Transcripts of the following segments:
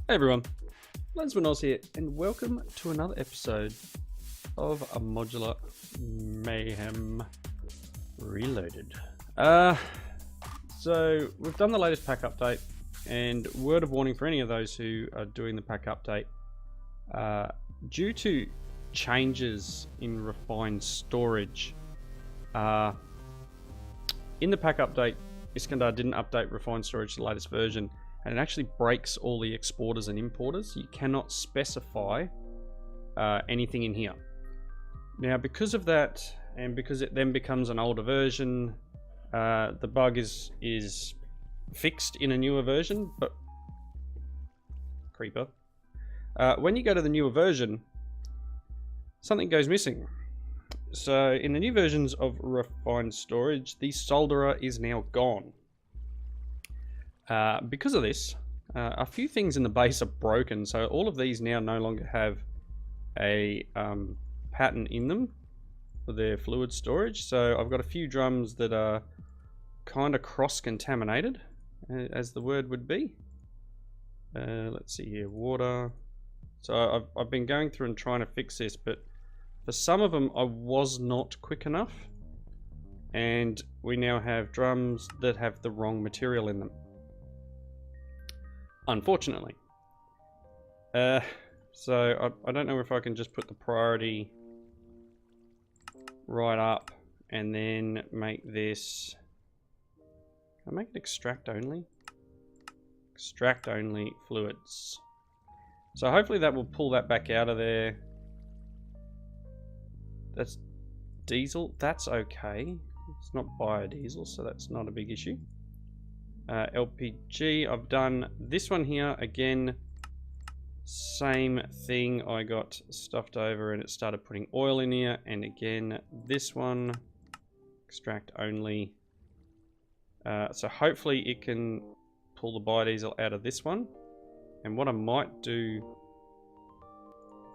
Hey everyone, Lensman Oz here, and welcome to another episode of a Modular Mayhem Reloaded. So we've done the latest pack update, and word of warning for any of those who are doing the pack update, due to changes in refined storage, in the pack update, Iskandar didn't update refined storage to the latest version, and it actually breaks all the exporters and importers. You cannot specify anything in here. Now, because of that, and because it then becomes an older version, the bug is fixed in a newer version, but creeper. When you go to the newer version, something goes missing. So in the new versions of refined storage, the solderer is now gone. Because of this, a few things in the base are broken, so all of these now no longer have a pattern in them for their fluid storage. So I've got a few drums that are kind of cross-contaminated, as the word would be. Let's see here, water. So I've been going through and trying to fix this, but for some of them I was not quick enough, and we now have drums that have the wrong material in them, unfortunately. So I don't know if I can just put the priority right up and then make this, can I make it extract only? Extract only fluids. So hopefully that will pull that back out of there. That's diesel, that's okay. It's not biodiesel, so that's not a big issue. LPG, I've done this one here again, same thing. I got stuffed over and it started putting oil in here, and again this one, extract only. So hopefully it can pull the biodiesel out of this one. And what I might do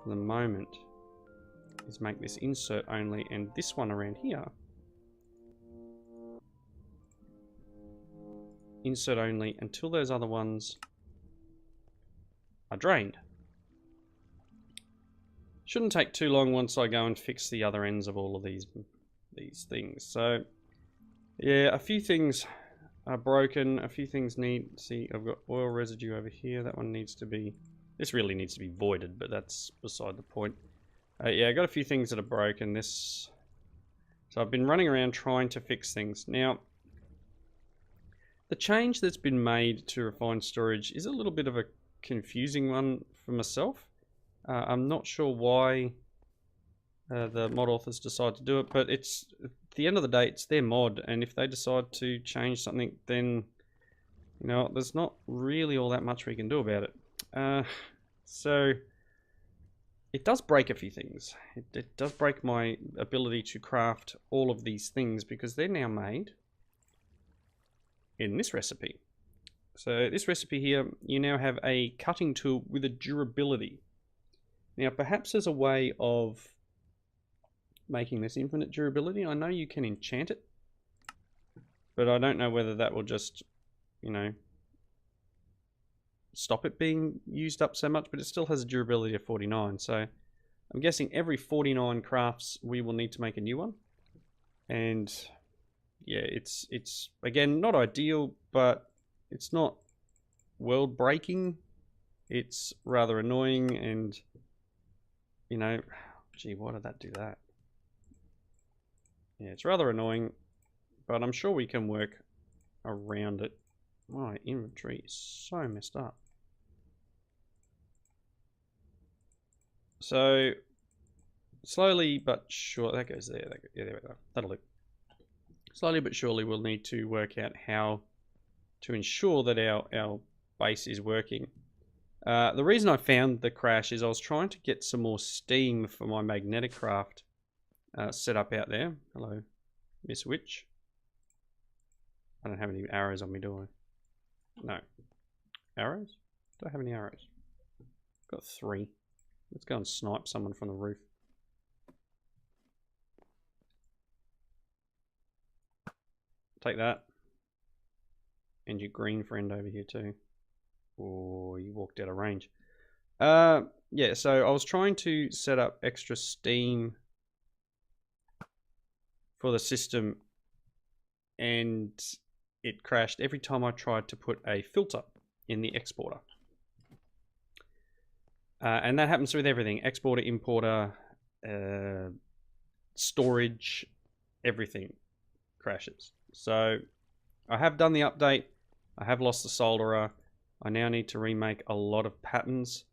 for the moment is make this insert only, and this one around here insert only until those other ones are drained. Shouldn't take too long once I go and fix the other ends of all of these things. So yeah, a few things are broken, a few things need, see, I've got oil residue over here. That one needs to be, this really needs to be voided, but that's beside the point. Yeah, I got a few things that are broken. So I've been running around trying to fix things. Now, the change that's been made to refined storage is a little bit of a confusing one for myself. I'm not sure why the mod authors decide to do it, but it's, at the end of the day, it's their mod, and if they decide to change something, then, you know, there's not really all that much we can do about it. So it does break a few things. It does break my ability to craft all of these things, because they're now made in this recipe. So this recipe here, you now have a cutting tool with a durability. Now perhaps there's a way of making this infinite durability. I know you can enchant it, but I don't know whether that will just, you know, stop it being used up so much, but it still has a durability of 49. So I'm guessing every 49 crafts we will need to make a new one. And yeah, it's again not ideal, but it's not world breaking. It's rather annoying, and you know, gee, why did that do that? Yeah, it's rather annoying, but I'm sure we can work around it. My inventory is so messed up. So slowly but surely, that goes there. Yeah, there we go. That'll do. Slowly but surely, we'll need to work out how to ensure that our base is working. The reason I found the crash is I was trying to get some more steam for my magnetic craft set up out there. Hello, Miss Witch. I don't have any arrows on me, do I? No. Arrows? Do I have any arrows? I've got 3. Let's go and snipe someone from the roof. Take that. And your green friend over here too. Oh, you walked out of range. Yeah, so I was trying to set up extra steam for the system, and it crashed every time I tried to put a filter in the exporter. And that happens with everything. Exporter, importer, storage, everything crashes. So I have done the update. I have lost the solderer. I now need to remake a lot of patterns,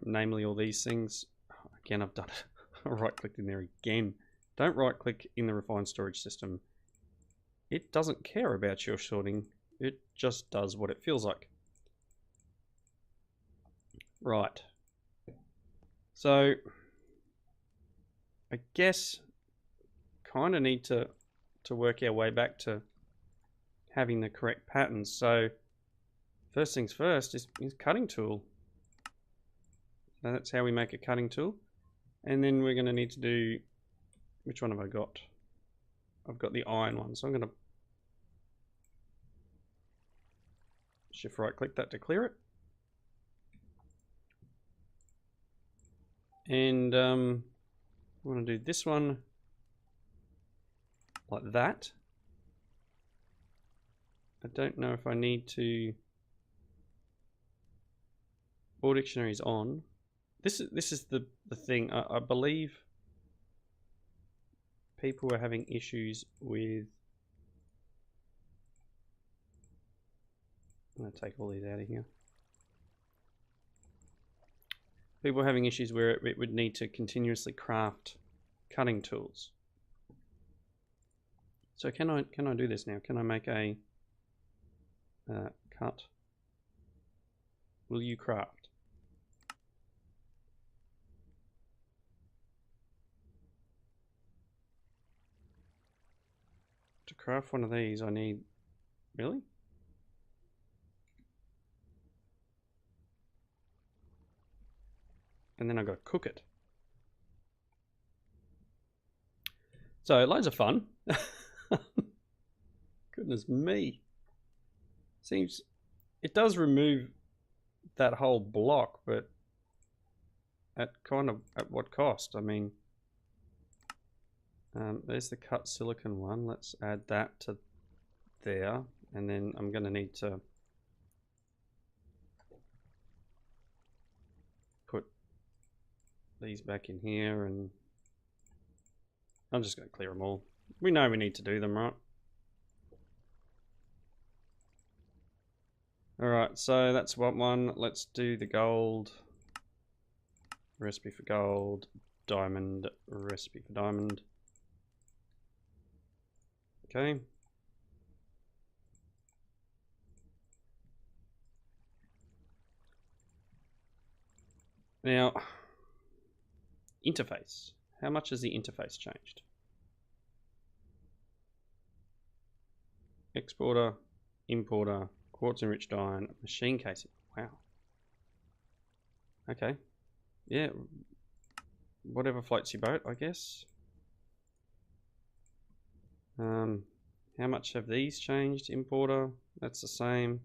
namely all these things. Again, I've done it. I right-clicked in there again. Don't right-click in the refined storage system. It doesn't care about your sorting. It just does what it feels like. Right. So I guess kind of need to work our way back to having the correct patterns. So first things first is cutting tool. So that's how we make a cutting tool. And then we're going to need to do, which one have I got? I've got the iron one. So I'm going to shift right click that to clear it. And I want to do this one like that. I don't know if I need to. All dictionaries on. This is the thing. I believe people were having issues with. I'm going to take all these out of here. People were having issues where it would need to continuously craft cutting tools. So can I do this now? Can I make a cut? Will you craft? To craft one of these, I need. Really? And then I got to cook it. So loads of fun. Goodness me. Seems it does remove that whole block, but at what cost? I mean, there's the cut silicon one. Let's add that to there, and then I'm going to need to put these back in here, and I'm just going to clear them all. We know we need to do them, right? Alright, so that's one. Let's do the gold. Recipe for gold. Diamond. Recipe for diamond. Okay. Now, interface. How much has the interface changed? Exporter, importer, quartz enriched iron, machine casing. Wow. Okay. Yeah. Whatever floats your boat, I guess. How much have these changed? Importer, that's the same.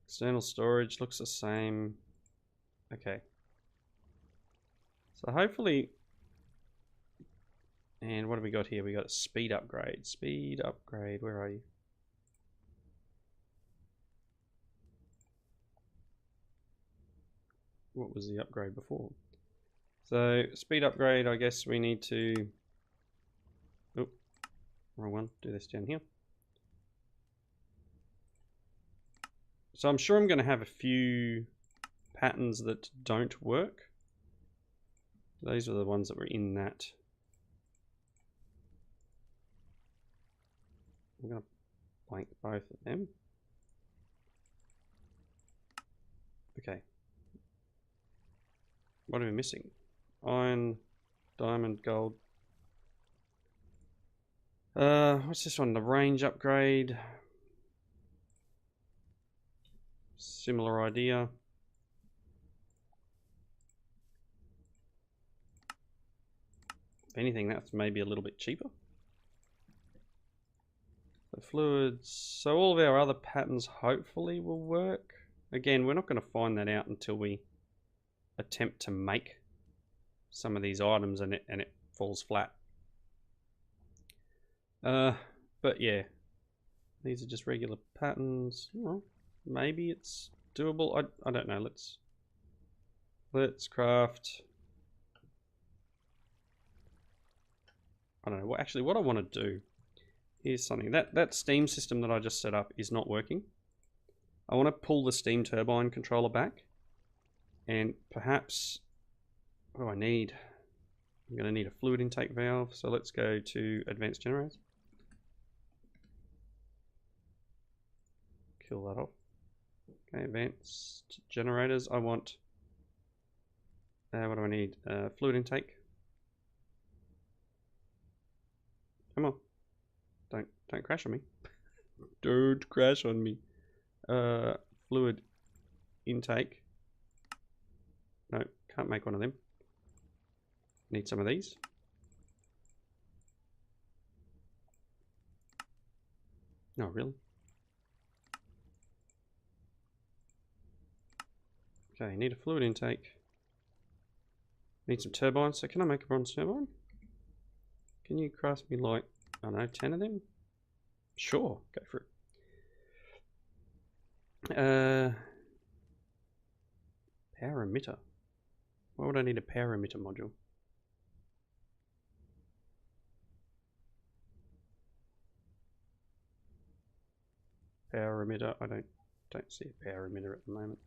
External storage looks the same. Okay. So hopefully, and what have we got here? We got a speed upgrade. Speed upgrade, where are you? What was the upgrade before? So speed upgrade, I guess we need to, oh, wrong one, do this down here. So I'm sure I'm going to have a few patterns that don't work. These are the ones that were in that. I'm going to blank both of them. Okay. What are we missing? Iron, diamond, gold. What's this one? The range upgrade. Similar idea. If anything, that's maybe a little bit cheaper. The fluids. So all of our other patterns hopefully will work. Again, we're not going to find that out until we attempt to make some of these items and it falls flat. But yeah, these are just regular patterns. Well, maybe it's doable. I don't know. Let's craft. I don't know. Well, actually, what I want to do is something that steam system that I just set up is not working. I want to pull the steam turbine controller back, and perhaps what do I need? I'm going to need a fluid intake valve. So let's go to advanced generators. Kill that off. Okay, advanced generators. I want. What do I need? Fluid intake. Come on. Don't crash on me. Don't crash on me. Fluid intake. No, can't make one of them. Need some of these. No, really? Okay, need a fluid intake. Need some turbines. So can I make a bronze turbine? Can you craft me like, I don't know, 10 of them? Sure, go for it. Power emitter. Why would I need a power emitter module? Power emitter. I don't see a power emitter at the moment.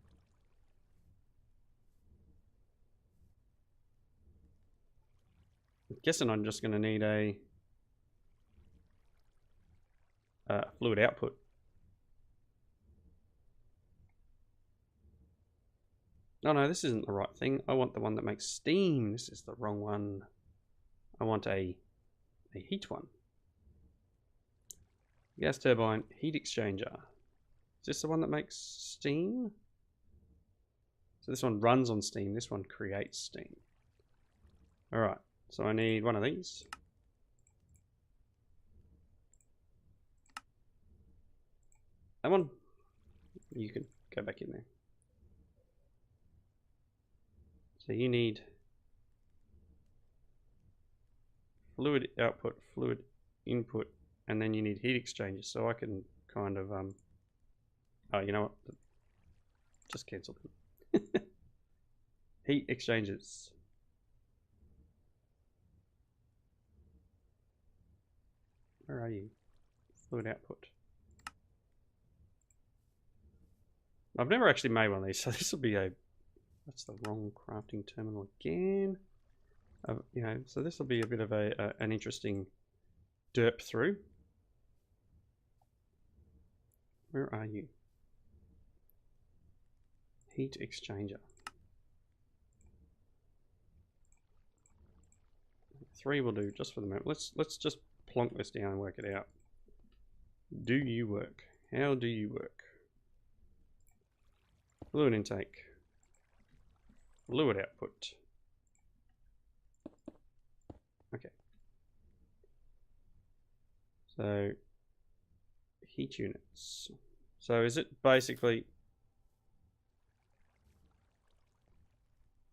I'm guessing I'm just going to need a fluid output. No, this isn't the right thing. I want the one that makes steam. This is the wrong one. I want a heat one. Gas turbine, heat exchanger. Is this the one that makes steam? So this one runs on steam. This one creates steam. All right. So I need one of these. That one. You can go back in there. So you need fluid output, fluid input, and then you need heat exchangers. So I can kind of, oh, you know what? Just cancel them. Heat exchangers. Where are you? Fluid output. I've never actually made one of these, so this will be a... That's the wrong crafting terminal again. You know, so this will be a bit of an interesting derp through. Where are you? Heat exchanger. 3 will do just for the moment. Let's just plonk this down and work it out. Do you work? How do you work? Fluid intake. Fluid output. Okay. So heat units. So is it basically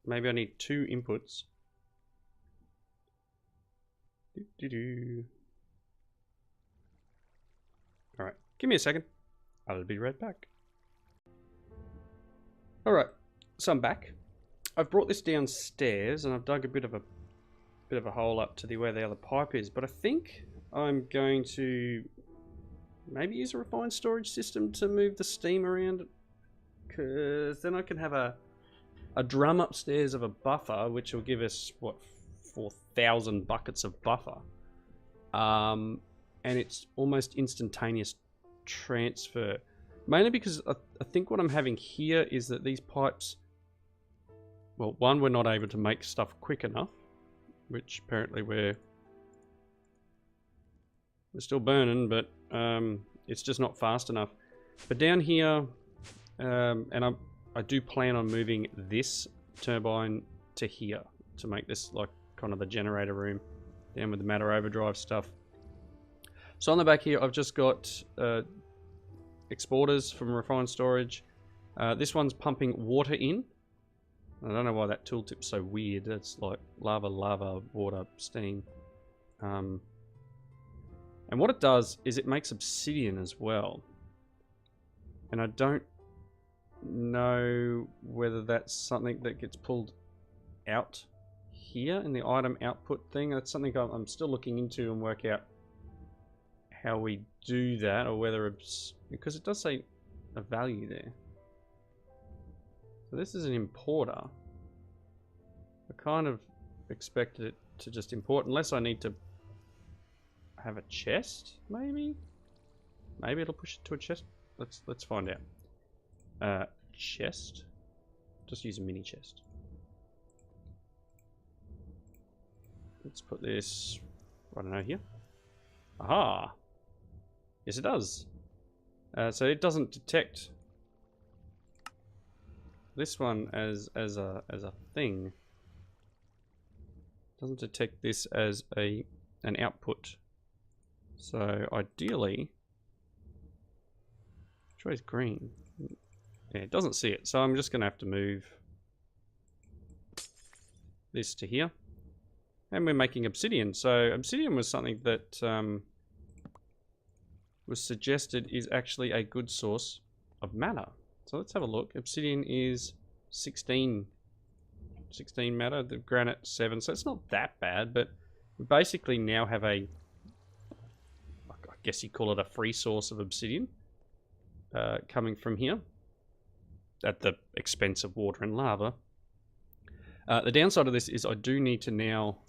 maybe I need 2 inputs. All right, give me a second. I'll be right back. All right, so I'm back. I've brought this downstairs and I've dug a bit of a hole up to where the other pipe is, but I think I'm going to maybe use a refined storage system to move the steam around, because then I can have a drum upstairs of a buffer, which will give us what, 4,000 buckets of buffer, and it's almost instantaneous transfer. Mainly because I think what I'm having here is that these pipes, well, one, we're not able to make stuff quick enough, which apparently we're still burning, but it's just not fast enough. But down here, and I do plan on moving this turbine to here to make this like kind of the generator room, down with the matter overdrive stuff. So on the back here, I've just got exporters from refined storage. This one's pumping water in. I don't know why that tooltip's so weird. It's like lava, lava, water, steam. And what it does is it makes obsidian as well. And I don't know whether that's something that gets pulled out here in the item output thing. That's something I'm still looking into and work out how we do that, or whether it's because it does say a value there. So this is an importer. I kind of expected it to just import, unless I need to have a chest, maybe? Maybe it'll push it to a chest. Let's find out. Chest. Just use a mini chest. Let's put this, I don't know, here. Aha! Yes, it does. So it doesn't detect this one as a thing. It doesn't detect this as an output. So ideally, choice green. Yeah, it doesn't see it. So I'm just going to have to move this to here. And we're making obsidian. So obsidian was something that was suggested is actually a good source of matter. So let's have a look. Obsidian is 16 matter, the granite 7, so it's not that bad, but we basically now have a, I guess you call it a free source of obsidian coming from here at the expense of water and lava. The downside of this is I do need to now,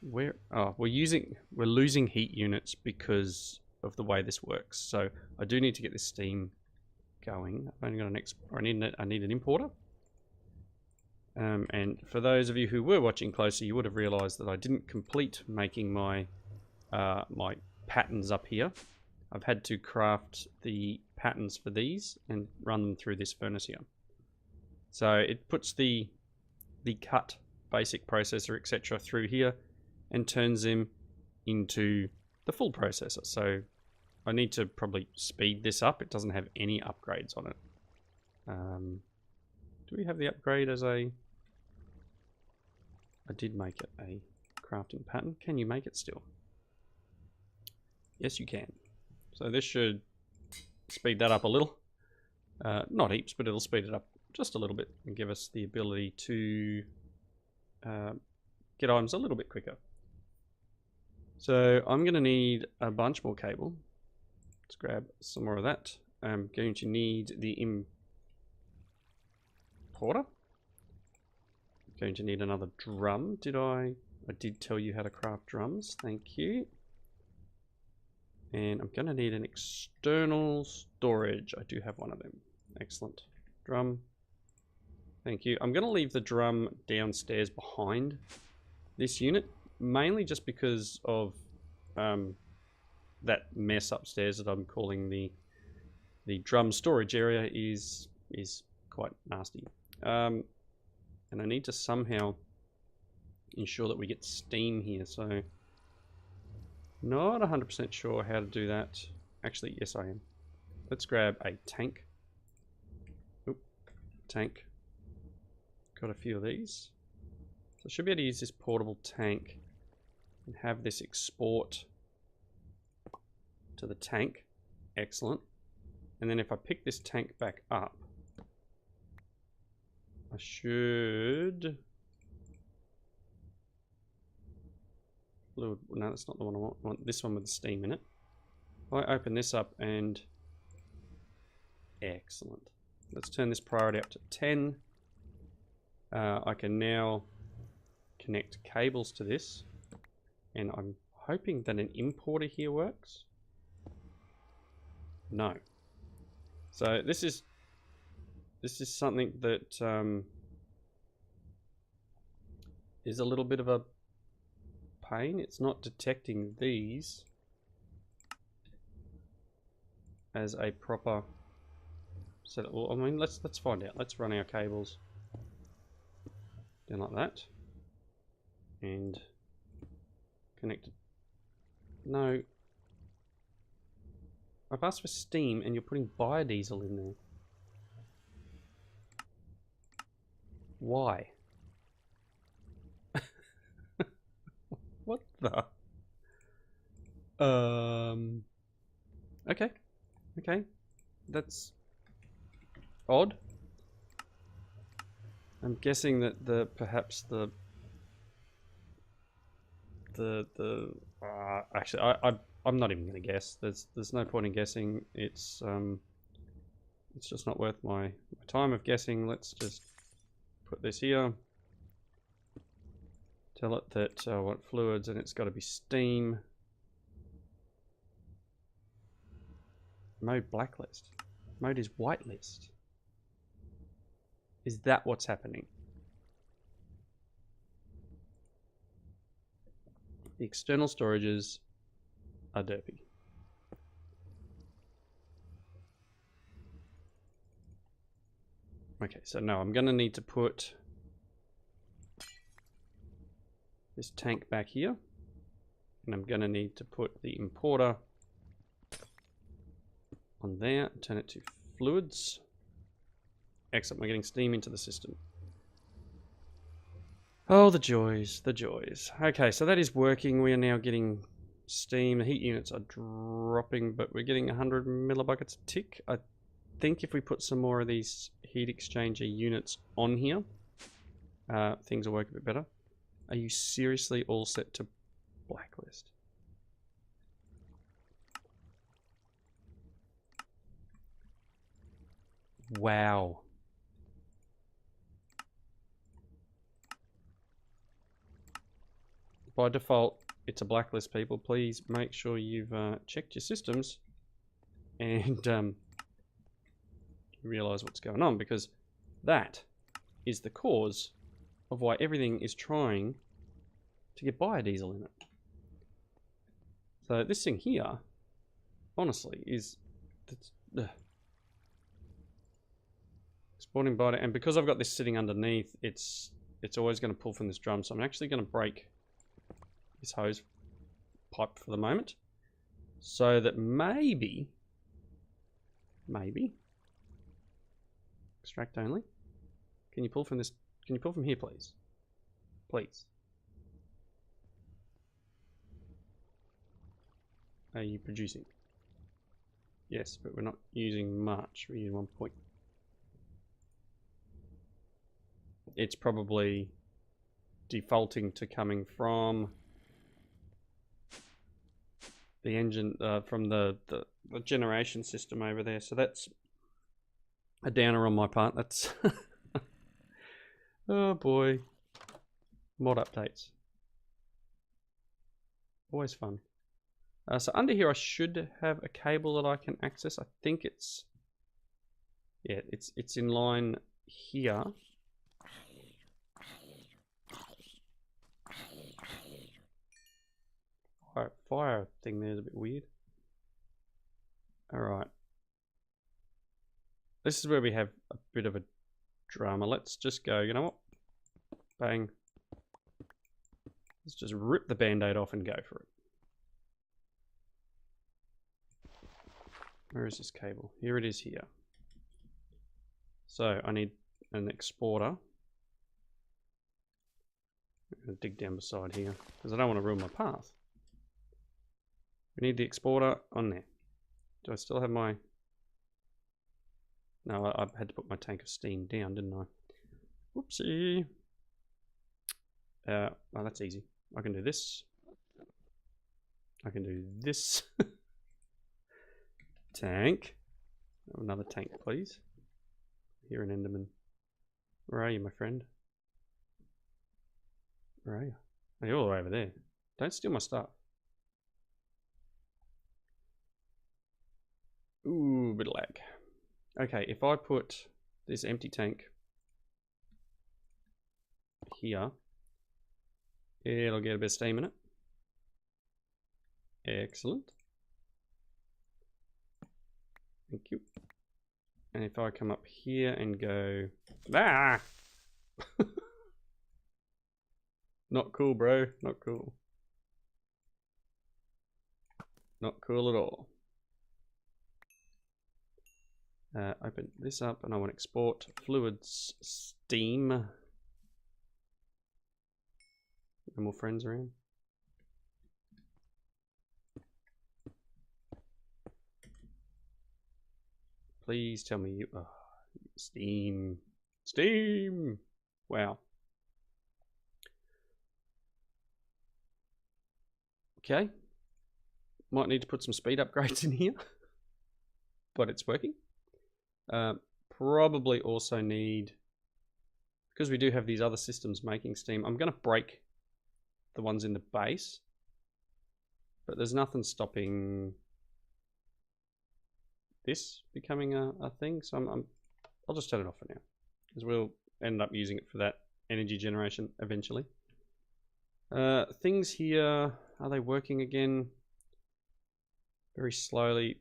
we're losing heat units because of the way this works, so I do need to get this steam going. I've only got I need an importer. And for those of you who were watching closer, you would have realized that I didn't complete making my my patterns up here. I've had to craft the patterns for these and run them through this furnace here. So it puts the cut basic processor, etc., through here and turns them into the full processor. So I need to probably speed this up. It doesn't have any upgrades on it. Do we have the upgrade as a... I did make it a crafting pattern. Can you make it still? Yes, you can. So this should speed that up a little. Not heaps, but it'll speed it up just a little bit and give us the ability to get items a little bit quicker. So I'm going to need a bunch more cable. Let's grab some more of that. I'm going to need the importer. I'm going to need another drum. I did tell you how to craft drums. Thank you. And I'm going to need an external storage. I do have one of them. Excellent. Drum. Thank you. I'm going to leave the drum downstairs behind this unit, mainly just because of that mess upstairs that I'm calling the drum storage area is quite nasty. And I need to somehow ensure that we get steam here, so not 100% sure how to do that. Actually, yes I am. Let's grab a tank. Oop, tank. Got a few of these. So I should be able to use this portable tank and have this export to the tank. Excellent. And then if I pick this tank back up, I should... No, that's not the one I want. I want this one with the steam in it. If I open this up and... Excellent. Let's turn this priority up to 10. I can now connect cables to this. And I'm hoping that an importer here works. No. So this is something that is a little bit of a pain. It's not detecting these as a proper setup. Well, I mean, let's find out. Let's run our cables down like that and connect it No. I've asked for steam and you're putting biodiesel in there. Why? What the? Okay. Okay. That's odd. I'm guessing that perhaps actually I'm not even gonna guess. There's no point in guessing. It's just not worth my time of guessing. Let's just put this here. Tell it that I want fluids and it's got to be steam. Mode blacklist. Mode is whitelist. Is that what's happening? The external storages are derpy. Okay, so no, I'm going to need to put this tank back here. And I'm going to need to put the importer on there. Turn it to fluids. Excellent, we're getting steam into the system. Oh, the joys, the joys. Okay, so that is working. We are now getting steam. The heat units are dropping, but we're getting 100 millibuckets a tick. I think if we put some more of these heat exchanger units on here, things will work a bit better. Are you seriously all set to blacklist? Wow. By default, it's a blacklist, people. Please make sure you've checked your systems and realize what's going on, because that is the cause of why everything is trying to get biodiesel in it. So this thing here, honestly, is exporting biodiesel, and because I've got this sitting underneath, it's always going to pull from this drum. So I'm actually going to break this hose pipe for the moment, so that maybe extract only. Can you pull from this? Can you pull from here, please? Please. Are you producing? Yes, but we're not using much. We're using 1 point. It's probably defaulting to coming from the engine, from the generation system over there. So that's a downer on my part. That's oh boy, mod updates, always fun. So under here I should have a cable that I can access. I think it's, yeah, it's in line here. Fire thing there is a bit weird. Alright. This is where we have a bit of a drama. Let's just go, you know what? Bang. Let's just rip the band-aid off and go for it. Where is this cable? Here it is here. So I need an exporter. I'm going to dig down beside here because I don't want to ruin my path. We need the exporter on there. Do I still have my... No, I had to put my tank of steam down, didn't I? Whoopsie. Oh, that's easy. I can do this. I can do this. Tank. Another tank, please. Here in Enderman. Where are you, my friend? Where are you? Oh, you're all the way over there. Don't steal my stuff. Ooh, bit of lag. Okay, if I put this empty tank here, it'll get a bit of steam in it. Excellent. Thank you. And if I come up here and go, ah! Not cool, bro. Not cool. Not cool at all. Open this up and I want to export fluids steam. No more friends around. Please tell me you... Oh, steam. Steam! Wow. Okay. Might need to put some speed upgrades in here. But it's working. Probably also need... Because we do have these other systems making steam, I'm going to break the ones in the base. But there's nothing stopping this becoming a thing. So I'll just turn it off for now. Because we'll end up using it for that energy generation eventually. Things here, are they working again? Very slowly.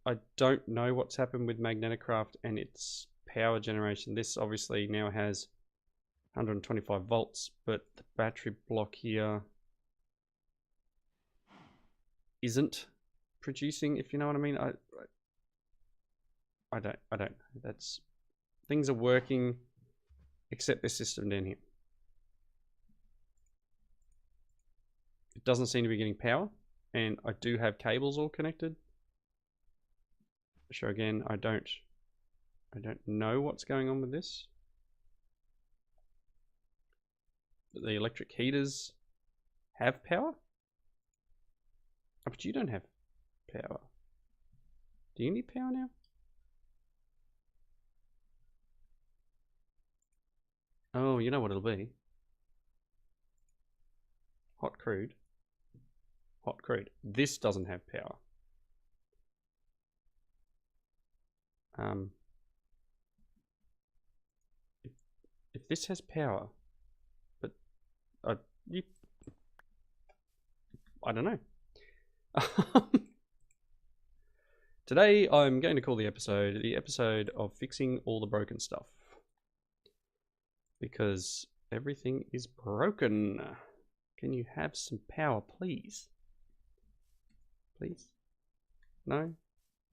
I don't know what's happened with Magneticraft and its power generation. This obviously now has 125 volts, but the battery block here isn't producing, if you know what I mean. I don't know. That's, things are working except this system down here. It doesn't seem to be getting power, and I do have cables all connected. Sure, again, I don't know what's going on with this. But the electric heaters have power? Oh, but you don't have power. Do you need power now? Oh, you know what it'll be. Hot crude. Hot crude. This doesn't have power. If this has power, but I don't know. Today I'm going to call the episode of fixing all the broken stuff, because everything is broken. Can you have some power, please? Please? No?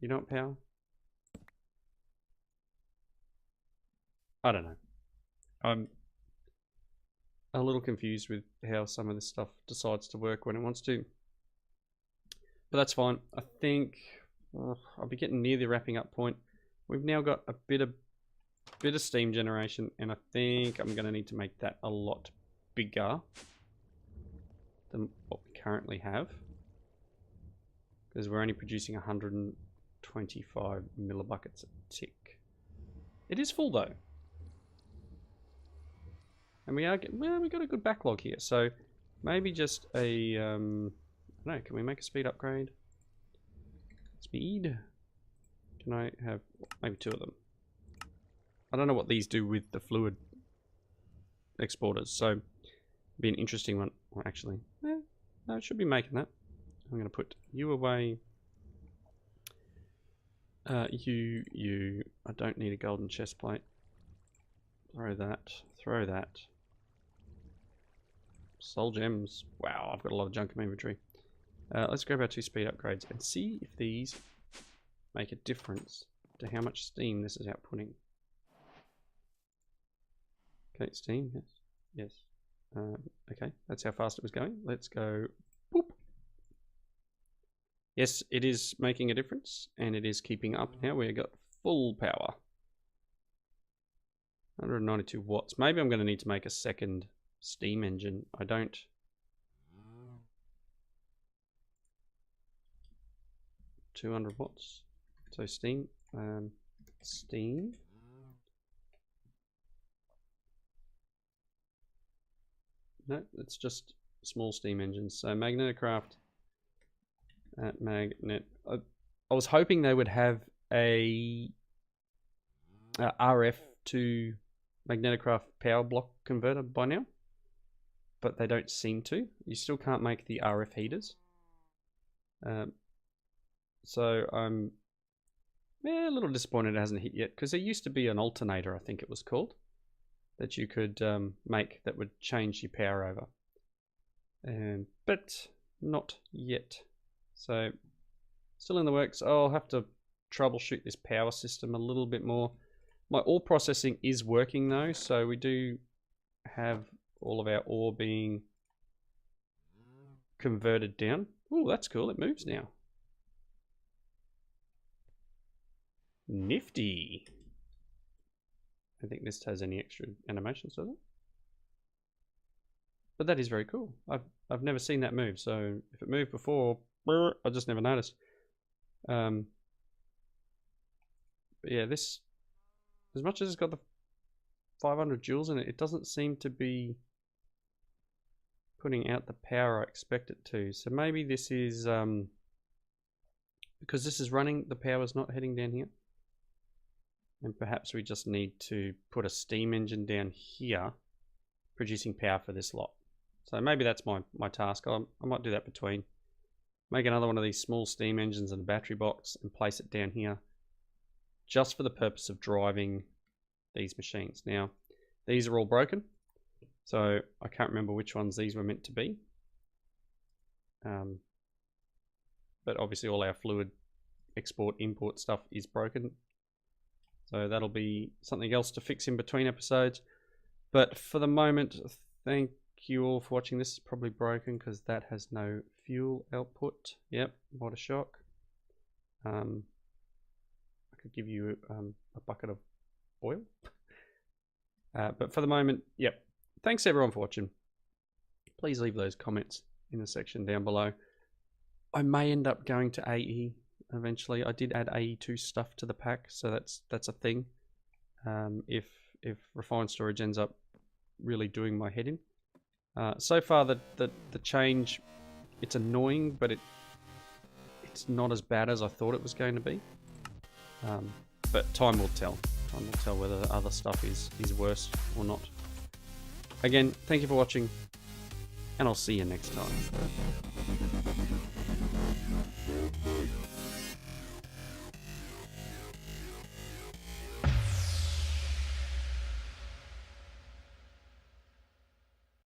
You don't want power? I don't know. I'm a little confused with how some of this stuff decides to work when it wants to. But that's fine. I think I'll be getting near the wrapping up point. We've now got a bit of steam generation, and I think I'm going to need to make that a lot bigger than what we currently have, because we're only producing 125 millibuckets a tick. It is full though. And we got a good backlog here, so maybe just a, I don't know, can we make a speed upgrade? Speed? Can I have maybe 2 of them? I don't know what these do with the fluid exporters, so it'd be an interesting one. Well, actually, no, it should be making that. I'm going to put you away. You. I don't need a golden chest plate. Throw that. Throw that. Soul gems. Wow, I've got a lot of junk in my inventory. Let's grab our 2 speed upgrades and see if these make a difference to how much steam this is outputting. Okay, steam, yes. Yes. Okay, that's how fast it was going. Let's go. Boop. Yes, it is making a difference, and it is keeping up now. We've got full power. 192 watts. Maybe I'm going to need to make a second steam engine. I don't. 200 watts. So steam. Steam. No, it's just small steam engines. So Magneticraft. Magnet. I was hoping they would have a RF to Magneticraft power block converter by now, but they don't seem to. You still can't make the RF heaters. So I'm a little disappointed it hasn't hit yet, because there used to be an alternator, I think it was called, that you could make that would change your power over. But not yet. So still in the works. I'll have to troubleshoot this power system a little bit more. My ore processing is working though, so we do have all of our ore being converted down. Oh, that's cool. It moves now. Nifty. I don't think this has any extra animations, does it? But that is very cool. I've never seen that move, so if it moved before, I just never noticed. But yeah, this, as much as it's got the 500 joules in it, it doesn't seem to be putting out the power I expect it to. So maybe this is because this is running, the power's not heading down here. And perhaps we just need to put a steam engine down here producing power for this lot. So maybe that's my task. I might do that between. Make another one of these small steam engines in a battery box and place it down here just for the purpose of driving these machines. Now, these are all broken, so I can't remember which ones these were meant to be. But obviously all our fluid export import stuff is broken. So that'll be something else to fix in between episodes. But for the moment, thank you all for watching. This is probably broken because that has no fuel output. Yep, what a shock. I could give you a bucket of oil. But for the moment, yep. Thanks everyone for watching. Please leave those comments in the section down below. I may end up going to AE eventually. I did add AE2 stuff to the pack, so that's a thing. If refined storage ends up really doing my head in. So far the change, it's annoying, but it's not as bad as I thought it was going to be. But time will tell. Time will tell whether the other stuff is worse or not. Again, thank you for watching, and I'll see you next time.